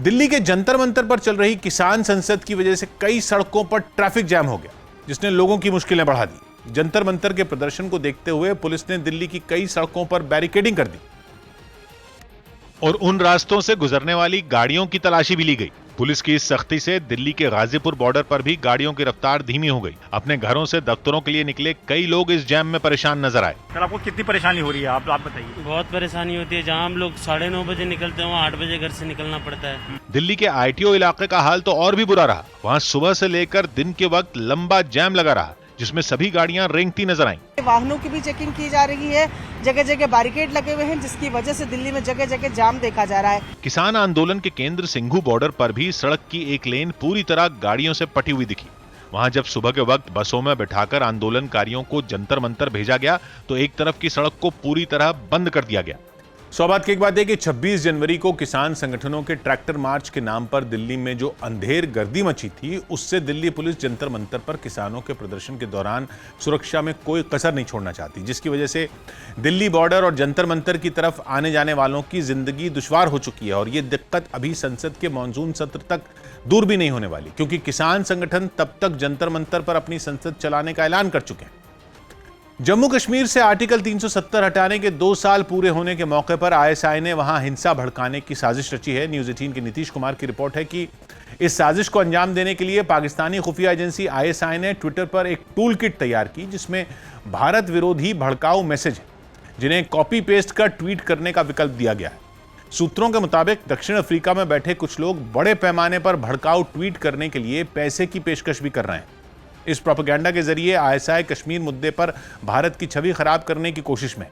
दिल्ली के जंतर मंतर पर चल रही किसान संसद की वजह से कई सड़कों पर ट्रैफिक जैम हो गया, जिसने लोगों की मुश्किलें बढ़ा दी। जंतर मंतर के प्रदर्शन को देखते हुए पुलिस ने दिल्ली की कई सड़कों पर बैरिकेडिंग कर दी और उन रास्तों से गुजरने वाली गाड़ियों की तलाशी भी ली गई। पुलिस की इस सख्ती से दिल्ली के गाजीपुर बॉर्डर पर भी गाड़ियों की रफ्तार धीमी हो गई। अपने घरों से दफ्तरों के लिए निकले कई लोग इस जैम में परेशान नजर आए। सर, आपको कितनी परेशानी हो रही है, आप बताइए। बहुत परेशानी होती है। जहाँ हम लोग 9:30 बजे निकलते हैं, वहाँ 8 बजे घर से निकलना पड़ता है। दिल्ली के ITO इलाके का हाल तो और भी बुरा रहा। वहाँ सुबह से लेकर दिन के वक्त लंबा जैम लगा रहा, जिसमें सभी गाड़ियां रेंगती नजर आईं। वाहनों की भी चेकिंग की जा रही है, जगह जगह बैरिकेड लगे हुए हैं, जिसकी वजह से दिल्ली में जगह जगह जाम देखा जा रहा है। किसान आंदोलन के केंद्र सिंघू बॉर्डर पर भी सड़क की एक लेन पूरी तरह गाड़ियों से पटी हुई दिखी। वहां जब सुबह के वक्त बसों में बिठाकर आंदोलनकारियों को जंतर मंतर भेजा गया तो एक तरफ की सड़क को पूरी तरह बंद कर दिया गया। सौभाग्य की एक बात है कि 26 जनवरी को किसान संगठनों के ट्रैक्टर मार्च के नाम पर दिल्ली में जो अंधेर गर्दी मची थी, उससे दिल्ली पुलिस जंतर मंतर पर किसानों के प्रदर्शन के दौरान सुरक्षा में कोई कसर नहीं छोड़ना चाहती, जिसकी वजह से दिल्ली बॉर्डर और जंतर मंतर की तरफ आने जाने वालों की जिंदगी दुश्वार हो चुकी है। और ये दिक्कत अभी संसद के मॉनसून सत्र तक दूर भी नहीं होने वाली, क्योंकि किसान संगठन तब तक जंतर मंतर पर अपनी संसद चलाने का ऐलान कर चुके हैं। जम्मू कश्मीर से आर्टिकल 370 हटाने के 2 साल पूरे होने के मौके पर ISI ने वहां हिंसा भड़काने की साजिश रची है। न्यूज़ 18 के नीतीश कुमार की रिपोर्ट है कि इस साजिश को अंजाम देने के लिए पाकिस्तानी खुफिया एजेंसी ISI ने ट्विटर पर एक टूल किट तैयार की, जिसमें भारत विरोधी भड़काऊ मैसेज है, जिन्हें कॉपी पेस्ट कर ट्वीट करने का विकल्प दिया गया है। सूत्रों के मुताबिक दक्षिण अफ्रीका में बैठे कुछ लोग बड़े पैमाने पर भड़काऊ ट्वीट करने के लिए पैसे की पेशकश भी कर रहे हैं। इस प्रोपेगेंडा के जरिए ISI कश्मीर मुद्दे पर भारत की छवि खराब करने की कोशिश में।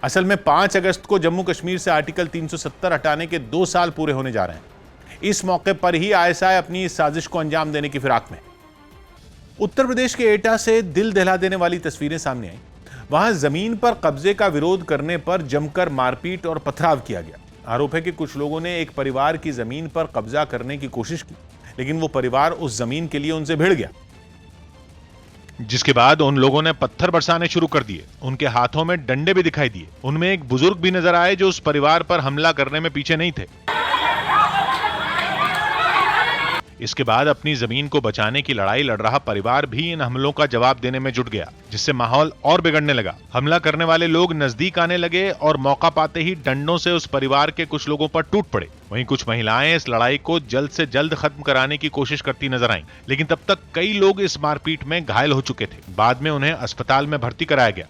असल में 5 अगस्त को जम्मू कश्मीर से आर्टिकल 370 हटाने के 2 साल पूरे होने जा रहे हैं। इस मौके पर ही ISI अपनी इस साजिश को अंजाम देने की फिराक में। उत्तर प्रदेश के एटा से दिल दहला देने वाली तस्वीरें सामने आई। वहां जमीन पर कब्जे का विरोध करने पर जमकर मारपीट और पथराव किया गया। आरोप है कि कुछ लोगों ने एक परिवार की जमीन पर कब्जा करने की कोशिश की, लेकिन वो परिवार उस जमीन के लिए उनसे भिड़ गया, जिसके बाद उन लोगों ने पत्थर बरसाने शुरू कर दिए। उनके हाथों में डंडे भी दिखाई दिए। उनमें एक बुजुर्ग भी नजर आए जो उस परिवार पर हमला करने में पीछे नहीं थे। इसके बाद अपनी जमीन को बचाने की लड़ाई लड़ रहा परिवार भी इन हमलों का जवाब देने में जुट गया, जिससे माहौल और बिगड़ने लगा। हमला करने वाले लोग नजदीक आने लगे और मौका पाते ही डंडों से उस परिवार के कुछ लोगों पर टूट पड़े। वहीं कुछ महिलाएं इस लड़ाई को जल्द से जल्द खत्म कराने की कोशिश करती नजर आईं, लेकिन तब तक कई लोग इस मारपीट में घायल हो चुके थे। बाद में उन्हें अस्पताल में भर्ती कराया गया।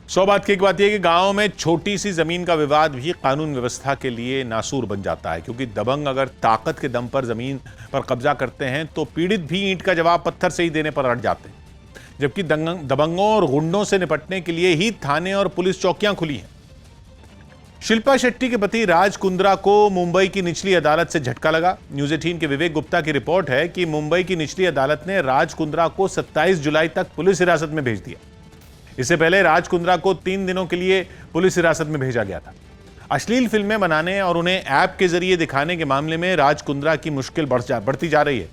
सौभाग्य की एक बात यह कि गांव में छोटी सी जमीन का विवाद भी कानून व्यवस्था के लिए नासूर बन जाता है, क्योंकि दबंग अगर ताकत के दम पर जमीन पर कब्जा करते हैं तो पीड़ित भी ईंट का जवाब पत्थर से ही देने पर अड़ जाते हैं। जबकि दबंगों और गुंडों से निपटने के लिए ही थाने और पुलिस चौकियां खुली हैं। शिल्पा शेट्टी के पति राज कुंद्रा को मुंबई की निचली अदालत से झटका लगा। न्यूज़ 18 के विवेक गुप्ता की रिपोर्ट है कि मुंबई की निचली अदालत ने राज कुंद्रा को 27 जुलाई तक पुलिस हिरासत में भेज दिया। इससे पहले राज कुंद्रा को 3 दिनों के लिए पुलिस हिरासत में भेजा गया था। अश्लील फिल्में बनाने और उन्हें ऐप के जरिए दिखाने के मामले में राज कुंद्रा की मुश्किल बढ़ती जा रही है।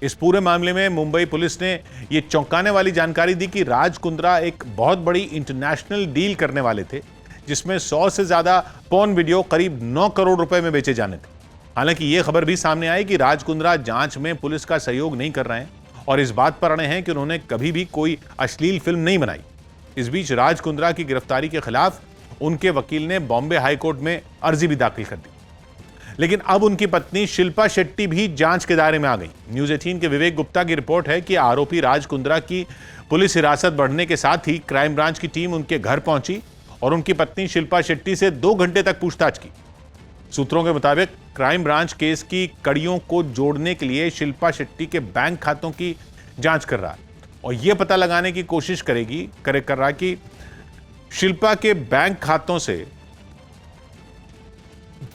इस पूरे मामले में मुंबई पुलिस ने यह चौंकाने वाली जानकारी दी कि राज कुंद्रा एक बहुत बड़ी इंटरनेशनल डील करने वाले थे, जिसमें 100 से ज्यादा पॉर्न वीडियो करीब 9 करोड़ रुपए में बेचे जाने थे। हालांकि यह खबर भी सामने आई कि राज कुंद्रा जांच में पुलिस का सहयोग नहीं कर रहे हैं और इस बात पर अड़े हैं कि उन्होंने कभी भी कोई अश्लील फिल्म नहीं बनाई। इस बीच राज कुंद्रा की गिरफ्तारी के खिलाफ उनके वकील ने बॉम्बे हाईकोर्ट में अर्जी भी दाखिल कर दी, लेकिन अब उनकी पत्नी शिल्पा शेट्टी भी जांच के दायरे में आ गई। न्यूज़ 18 के विवेक गुप्ता की रिपोर्ट है कि आरोपी राज कुंद्रा की पुलिस हिरासत बढ़ने के साथ ही क्राइम ब्रांच की टीम उनके घर पहुंची और उनकी पत्नी शिल्पा शेट्टी से 2 घंटे तक पूछताछ की। सूत्रों के मुताबिक क्राइम ब्रांच केस की कड़ियों को जोड़ने के लिए शिल्पा शेट्टी के बैंक खातों की जांच कर रहा है और यह पता लगाने की कोशिश कर रहा कि शिल्पा के बैंक खातों से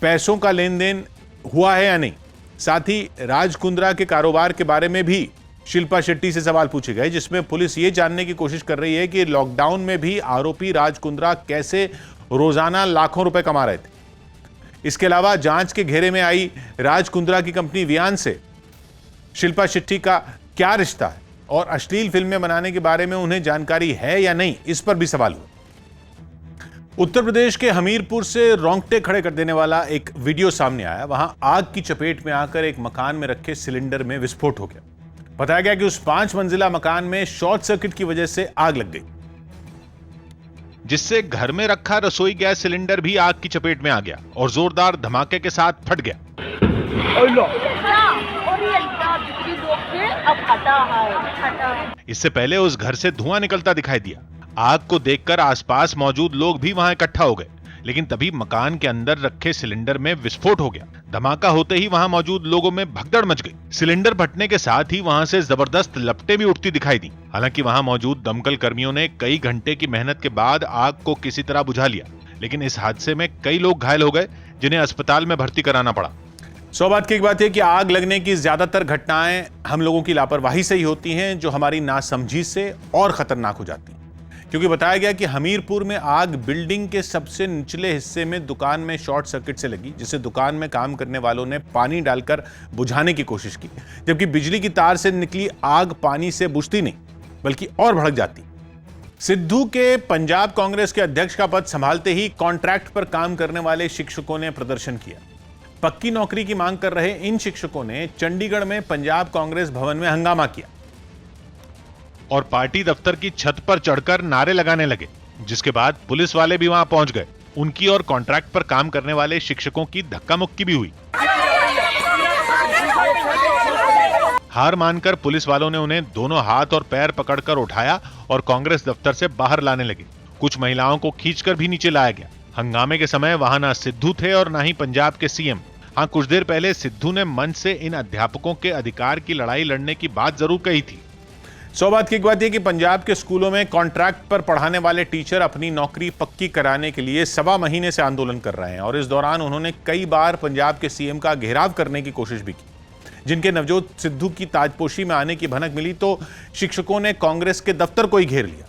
पैसों का लेन देन हुआ है या नहीं। साथ ही राज कुंद्रा के कारोबार के बारे में भी शिल्पा शेट्टी से सवाल पूछे गए, जिसमें पुलिस ये जानने की कोशिश कर रही है कि लॉकडाउन में भी आरोपी राज कुंद्रा कैसे रोजाना लाखों रुपए कमा रहे थे। इसके अलावा जांच के घेरे में आई राज कुंद्रा की कंपनी वियान से शिल्पा शेट्टी का क्या रिश्ता है और अश्लील फिल्में बनाने के बारे में उन्हें जानकारी है या नहीं, इस पर भी सवाल हुआ। उत्तर प्रदेश के हमीरपुर से रोंगटे खड़े कर देने वाला एक वीडियो सामने आया। वहां आग की चपेट में आकर एक मकान में रखे सिलेंडर में विस्फोट हो गया। बताया गया कि उस 5 मंजिला मकान में शॉर्ट सर्किट की वजह से आग लग गई, जिससे घर में रखा रसोई गैस सिलेंडर भी आग की चपेट में आ गया और जोरदार धमाके के साथ फट गया। इससे पहले उस घर से धुआं निकलता दिखाई दिया। आग को देखकर आसपास मौजूद लोग भी वहां इकट्ठा हो गए, लेकिन तभी मकान के अंदर रखे सिलेंडर में विस्फोट हो गया। धमाका होते ही वहां मौजूद लोगों में भगदड़ मच गई। सिलेंडर फटने के साथ ही वहां से जबरदस्त लपटें भी उठती दिखाई दी। हालांकि वहां मौजूद दमकल कर्मियों ने कई घंटे की मेहनत के बाद आग को किसी तरह बुझा लिया, लेकिन इस हादसे में कई लोग घायल हो गए, जिन्हें अस्पताल में भर्ती कराना पड़ा। सौभाग्य की एक बात है कि आग लगने की ज्यादातर घटनाएं हम लोगों की लापरवाही से ही होती हैं, जो हमारी नासमझी से और खतरनाक हो जाती हैं। क्योंकि बताया गया कि हमीरपुर में आग बिल्डिंग के सबसे निचले हिस्से में दुकान में शॉर्ट सर्किट से लगी, जिसे दुकान में काम करने वालों ने पानी डालकर बुझाने की कोशिश की, जबकि बिजली की तार से निकली आग पानी से बुझती नहीं बल्कि और भड़क जाती। सिद्धू के पंजाब कांग्रेस के अध्यक्ष का पद संभालते ही कॉन्ट्रैक्ट पर काम करने वाले शिक्षकों ने प्रदर्शन किया। पक्की नौकरी की मांग कर रहे इन शिक्षकों ने चंडीगढ़ में पंजाब कांग्रेस भवन में हंगामा किया और पार्टी दफ्तर की छत पर चढ़कर नारे लगाने लगे, जिसके बाद पुलिस वाले भी वहां पहुंच गए। उनकी और कॉन्ट्रैक्ट पर काम करने वाले शिक्षकों की धक्का मुक्की भी हुई। हार मानकर पुलिस वालों ने उन्हें दोनों हाथ और पैर पकड़कर उठाया और कांग्रेस दफ्तर से बाहर लाने लगे। कुछ महिलाओं को खींचकर भी नीचे लाया गया। हंगामे के समय वहां ना सिद्धू थे और ना ही पंजाब के सीएम। हाँ, कुछ देर पहले सिद्धू ने मंच से इन अध्यापकों के अधिकार की लड़ाई लड़ने की बात जरूर कही थी। सौभाग्य की एक बात यह कि पंजाब के स्कूलों में कॉन्ट्रैक्ट पर पढ़ाने वाले टीचर अपनी नौकरी पक्की कराने के लिए 1.25 महीने से आंदोलन कर रहे हैं और इस दौरान उन्होंने कई बार पंजाब के सीएम का घेराव करने की कोशिश भी की। जिनके नवजोत सिद्धू की ताजपोशी में आने की भनक मिली तो शिक्षकों ने कांग्रेस के दफ्तर को ही घेर लिया।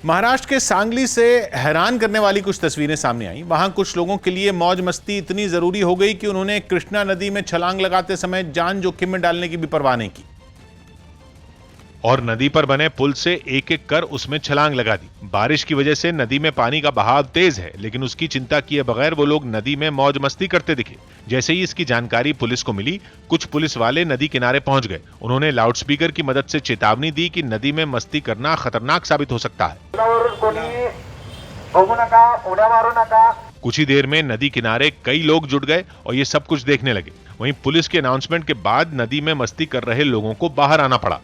महाराष्ट्र के सांगली से हैरान करने वाली कुछ तस्वीरें सामने आई। वहां कुछ लोगों के लिए मौज मस्ती इतनी जरूरी हो गई कि उन्होंने कृष्णा नदी में छलांग लगाते समय जान जोखिम में डालने की भी परवाह नहीं की और नदी पर बने पुल से एक एक कर उसमें छलांग लगा दी। बारिश की वजह से नदी में पानी का बहाव तेज है, लेकिन उसकी चिंता किए बगैर वो लोग नदी में मौज मस्ती करते दिखे। जैसे ही इसकी जानकारी पुलिस को मिली, कुछ पुलिस वाले नदी किनारे पहुंच गए। उन्होंने लाउडस्पीकर की मदद से चेतावनी दी कि नदी में मस्ती करना खतरनाक साबित हो सकता है। कुछ ही देर में नदी किनारे कई लोग जुट गए और ये सब कुछ देखने लगे। वहीं पुलिस के अनाउंसमेंट के बाद नदी में मस्ती कर रहे लोगों को बाहर आना पड़ा।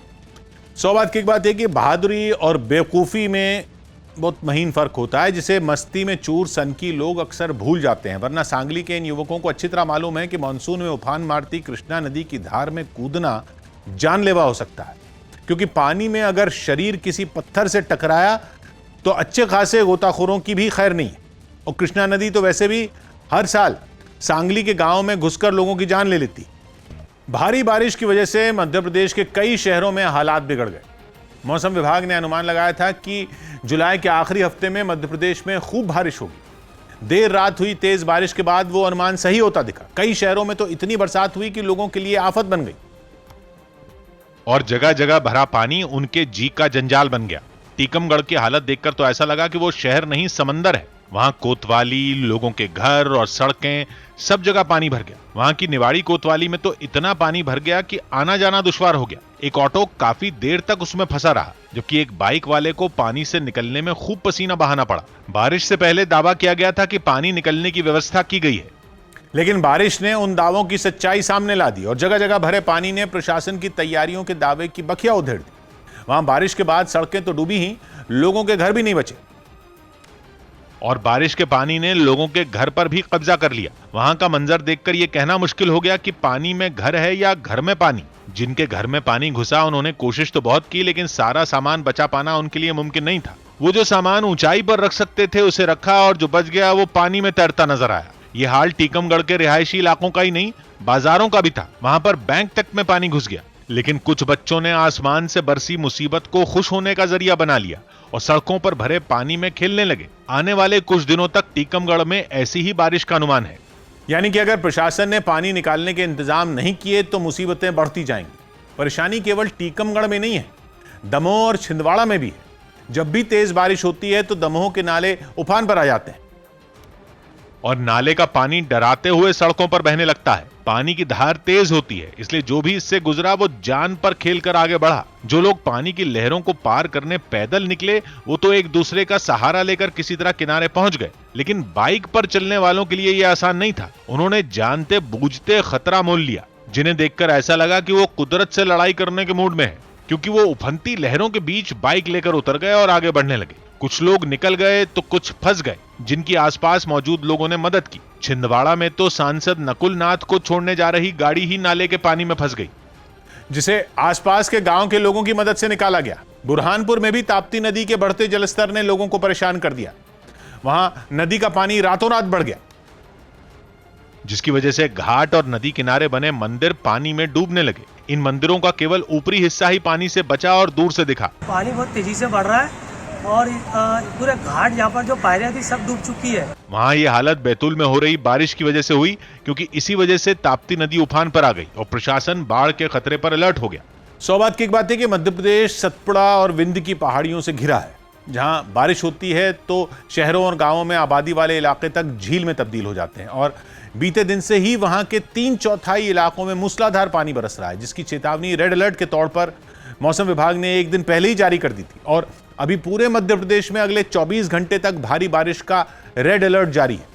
सौभाग्य की एक बात है कि बहादुरी और बेवकूफ़ी में बहुत महीन फर्क होता है, जिसे मस्ती में चूर सनकी लोग अक्सर भूल जाते हैं। वरना सांगली के इन युवकों को अच्छी तरह मालूम है कि मानसून में उफान मारती कृष्णा नदी की धार में कूदना जानलेवा हो सकता है, क्योंकि पानी में अगर शरीर किसी पत्थर से टकराया तो अच्छे खासे गोताखोरों की भी खैर नहीं है। और कृष्णा नदी तो वैसे भी हर साल सांगली के गाँव में घुसकर लोगों की जान ले लेती। भारी बारिश की वजह से मध्य प्रदेश के कई शहरों में हालात बिगड़ गए। मौसम विभाग ने अनुमान लगाया था कि जुलाई के आखिरी हफ्ते में मध्य प्रदेश में खूब बारिश होगी। देर रात हुई तेज बारिश के बाद वो अनुमान सही होता दिखा। कई शहरों में तो इतनी बरसात हुई कि लोगों के लिए आफत बन गई और जगह जगह भरा पानी उनके जी का जंजाल बन गया। टीकमगढ़ की हालत देखकर तो ऐसा लगा कि वो शहर नहीं समंदर है। वहां कोतवाली, लोगों के घर और सड़कें, सब जगह पानी भर गया। वहां की निवाड़ी कोतवाली में तो इतना पानी भर गया कि आना जाना दुश्वार हो गया। एक ऑटो काफी देर तक उसमें फंसा रहा, जबकि एक बाइक वाले को पानी से निकलने में खूब पसीना बहाना पड़ा। बारिश से पहले दावा किया गया था कि पानी निकलने की व्यवस्था की गई है, लेकिन बारिश ने उन दावों की सच्चाई सामने ला दी और जगह जगह भरे पानी ने प्रशासन की तैयारियों के दावे की बखिया उधेड़ दी। वहां बारिश के बाद सड़कें तो डूबी ही, लोगों के घर भी नहीं बचे और बारिश के पानी ने लोगों के घर पर भी कब्जा कर लिया। वहां का मंजर देखकर यह कहना मुश्किल हो गया कि पानी में घर है या घर में पानी। जिनके घर में पानी घुसा उन्होंने कोशिश तो बहुत की, लेकिन सारा सामान बचा पाना उनके लिए मुमकिन नहीं था। वो जो सामान ऊंचाई पर रख सकते थे उसे रखा और जो बच गया वो पानी में तैरता नजर आया। ये हाल टीकमगढ़ के रिहायशी इलाकों का ही नहीं, बाजारों का भी था। वहां पर बैंक तक में पानी घुस गया, लेकिन कुछ बच्चों ने आसमान से बरसी मुसीबत को खुश होने का जरिया बना लिया और सड़कों पर भरे पानी में खेलने लगे। आने वाले कुछ दिनों तक टीकमगढ़ में ऐसी ही बारिश का अनुमान है। यानी कि अगर प्रशासन ने पानी निकालने के इंतजाम नहीं किए तो मुसीबतें बढ़ती जाएंगी। परेशानी केवल टीकमगढ़ में नहीं है, दमोह और छिंदवाड़ा में भी है। जब भी तेज बारिश होती है तो दमोह के नाले उफान पर आ जाते हैं और नाले का पानी डराते हुए सड़कों पर बहने लगता है। पानी की धार तेज होती है, इसलिए जो भी इससे गुजरा वो जान पर खेलकर आगे बढ़ा। जो लोग पानी की लहरों को पार करने पैदल निकले वो तो एक दूसरे का सहारा लेकर किसी तरह किनारे पहुंच गए, लेकिन बाइक पर चलने वालों के लिए यह आसान नहीं था। उन्होंने जानते बूझते खतरा मोल लिया, जिन्हें देखकर ऐसा लगा कि वो कुदरत से लड़ाई करने के मूड में है, क्योंकि वो उफनती लहरों के बीच बाइक लेकर उतर गए और आगे बढ़ने लगे। कुछ लोग निकल गए तो कुछ फंस गए, जिनकी आसपास मौजूद लोगों ने मदद की। छिंदवाड़ा में तो सांसद नकुल नाथ को छोड़ने जा रही गाड़ी ही नाले के पानी में फंस गई, जिसे आसपास के गांव के लोगों की मदद से निकाला गया। बुरहानपुर में भी ताप्ती नदी के बढ़ते जलस्तर ने लोगों को परेशान कर दिया। वहां नदी का पानी रातों रात बढ़ गया, जिसकी वजह से घाट और नदी किनारे बने मंदिर पानी में डूबने लगे। इन मंदिरों का केवल ऊपरी हिस्सा ही पानी से बचा और दूर से दिखा। पानी बहुत तेजी से बढ़ रहा है और पूरे घाट यहाँ पर जो पायरियां थी सब डूब चुकी है। वहां ये हालत बैतूल में हो रही बारिश की वजह से हुई, क्योंकि इसी वजह से ताप्ती नदी उफान पर आ गई और प्रशासन बाढ़ के खतरे पर अलर्ट हो गया। सौभाग्य की एक बात है कि मध्य प्रदेश सतपुड़ा और विंध्य की पहाड़ियों से घिरा है। जहां बारिश होती है तो शहरों और गांवों में आबादी वाले इलाके तक झील में तब्दील हो जाते हैं और बीते दिन से ही वहां के 3/4 इलाकों में मूसलाधार पानी बरस रहा है, जिसकी चेतावनी रेड अलर्ट के तौर पर मौसम विभाग ने एक दिन पहले ही जारी कर दी थी। और अभी पूरे मध्य प्रदेश में अगले 24 घंटे तक भारी बारिश का रेड अलर्ट जारी है।